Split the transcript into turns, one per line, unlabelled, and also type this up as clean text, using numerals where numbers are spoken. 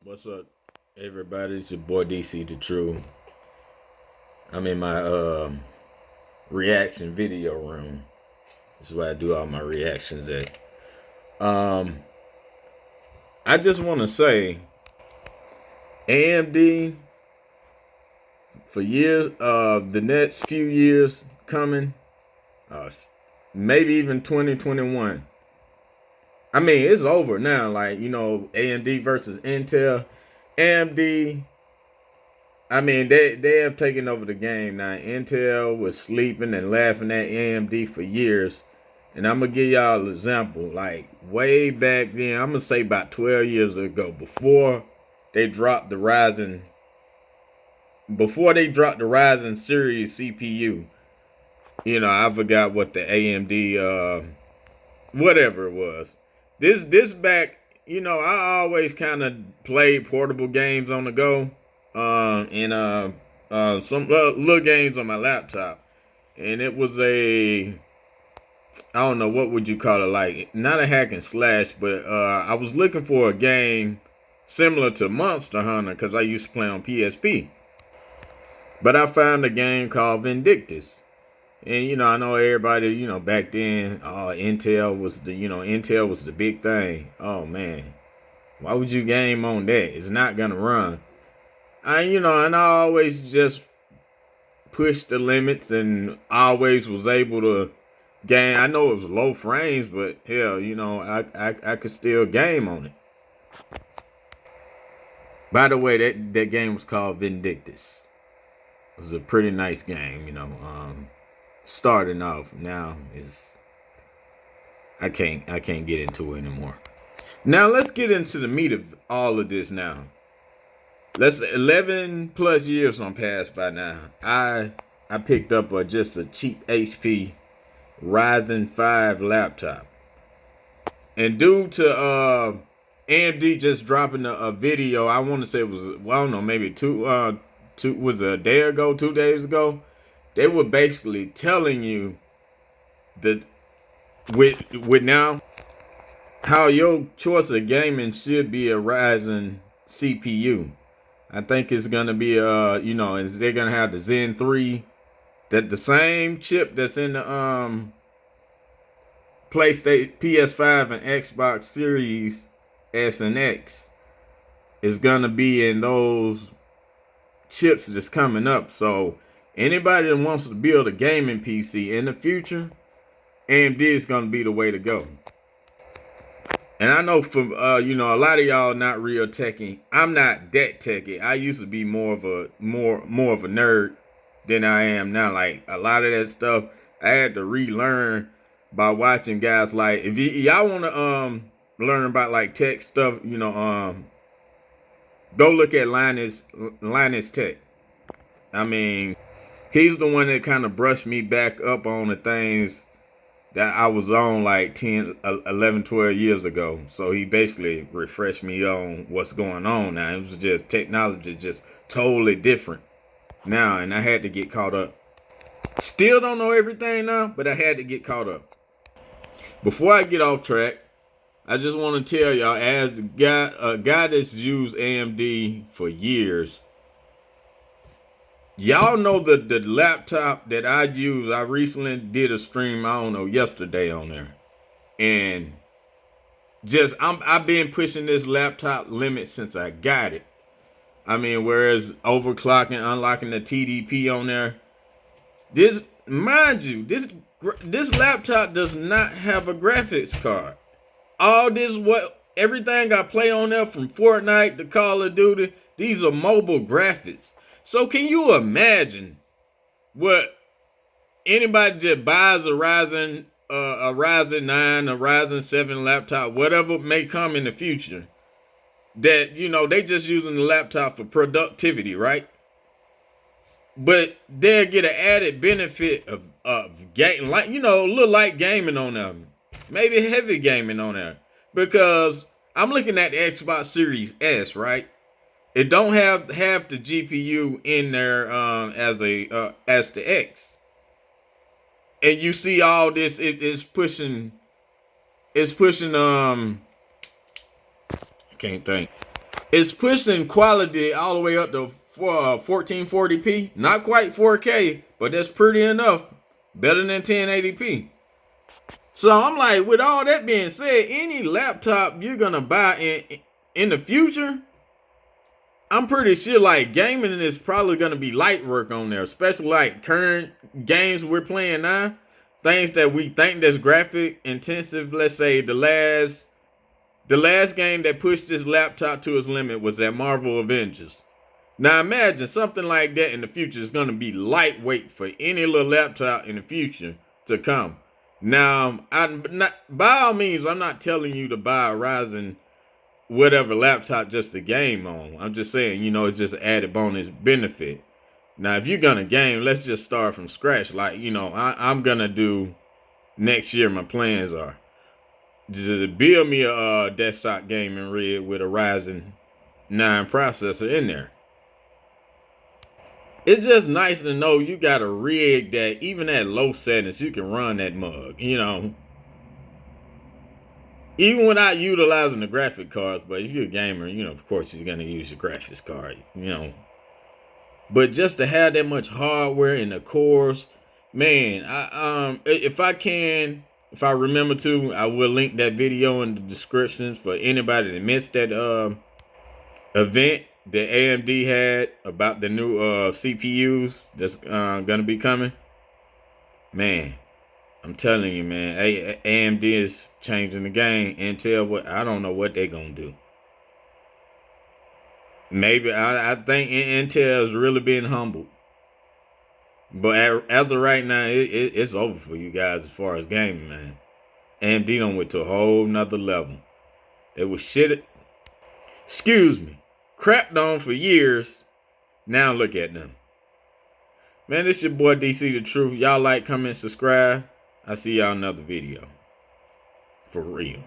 What's up, everybody? It's your boy DC the True. I'm in my reaction video room. This is where I do all my reactions at. Um, I just want to say, AMD for years, the next few years coming, uh, maybe even 2021. I mean, it's over now. Like AMD versus Intel. AMD, I mean, they have taken over the game now. Intel was sleeping and laughing at AMD for years. And I'm gonna give y'all an example. Like way back then, I'm gonna say about 12 years ago, they dropped the Ryzen, before they dropped the Ryzen series CPU. I forgot what the AMD whatever it was. This back, I always kind of played portable games on the go, and some little games on my laptop, and it was I don't know what would you call it, like not a hack and slash, but I was looking for a game similar to Monster Hunter because I used to play on PSP, but I found a game called Vindictus. And I know everybody, back then, Intel was the big thing. Oh man, why would you game on that? It's not gonna run. And I always just pushed the limits and always was able to game. I know it was low frames, but hell, I could still game on it. By the way, that game was called Vindictus. It was a pretty nice game, starting off. Now is I can't get into it anymore. Now let's get into the meat of all of this now. Let's 11 plus years on past by now. I picked up just a cheap HP Ryzen 5 laptop. And due to AMD just dropping a video, I want to say it was, well, I don't know, maybe two was a day ago, 2 days ago. They were basically telling you that with now how your choice of gaming should be a Ryzen CPU. I think it's gonna be they're gonna have the Zen 3, that the same chip that's in the PlayStation, PS5, and Xbox Series S and X is gonna be in those chips that's coming up. So anybody that wants to build a gaming PC in the future, AMD is gonna be the way to go. And I know from a lot of y'all not real techie. I'm not that techie. I used to be more of a nerd than I am now. Like a lot of that stuff I had to relearn by watching guys like, if y'all want to learn about like tech stuff, go look at Linus Tech. I mean, he's the one that kind of brushed me back up on the things that I was on like 10, 11, 12 years ago. So he basically refreshed me on what's going on now. It was just technology, just totally different now, and I had to get caught up. Still don't know everything now, but I had to get caught up. Before I get off track, I just want to tell y'all, as a guy that's used AMD for years, y'all know the laptop that I use. I recently did a stream, I don't know, yesterday on there. And I've been pushing this laptop limit since I got it. I mean, whereas overclocking, unlocking the TDP on there. Mind you, this laptop does not have a graphics card. Everything I play on there, from Fortnite to Call of Duty, these are mobile graphics. So can you imagine what anybody that buys a Ryzen 9, a Ryzen 7 laptop, whatever may come in the future, that they just using the laptop for productivity, right? But they'll get an added benefit of game, like a little light gaming on them, maybe heavy gaming on there, because I'm looking at the Xbox Series S, right? It don't have half the GPU in there as the X, and you see all this. It's pushing. I can't think. It's pushing quality all the way up to 1440p. Not quite 4K, but that's pretty enough. Better than 1080p. So I'm like, with all that being said, any laptop you're gonna buy in the future, I'm pretty sure like gaming is probably gonna be light work on there, especially like current games we're playing now. Things that we think that's graphic intensive. Let's say the last game that pushed this laptop to its limit was that Marvel Avengers. Now imagine something like that in the future is gonna be lightweight for any little laptop in the future to come. Now, by all means, I'm not telling you to buy a Ryzen whatever laptop just to game on. I'm just saying, it's just an added bonus benefit. Now, if you're gonna game, let's just start from scratch. Like, I'm gonna do next year. My plans are just build me a desktop gaming rig with a Ryzen 9 processor in there. It's just nice to know you got a rig that even at low settings you can run that mug. Even without utilizing the graphic cards. But if you're a gamer, of course you're gonna use your graphics card. But just to have that much hardware in the cores, man, if I remember to, I will link that video in the descriptions for anybody that missed that event that AMD had about the new CPUs that's gonna be coming. Man, I'm telling you, man, AMD is changing the game. Intel, I don't know what they're gonna do. Maybe I think Intel is really being humbled. But as of right now, it's over for you guys as far as gaming, man. AMD done went to a whole nother level. They was crapped on for years. Now look at them. Man, this your boy DC The Truth. Y'all like, comment, subscribe. I'll see y'all in another video. For real.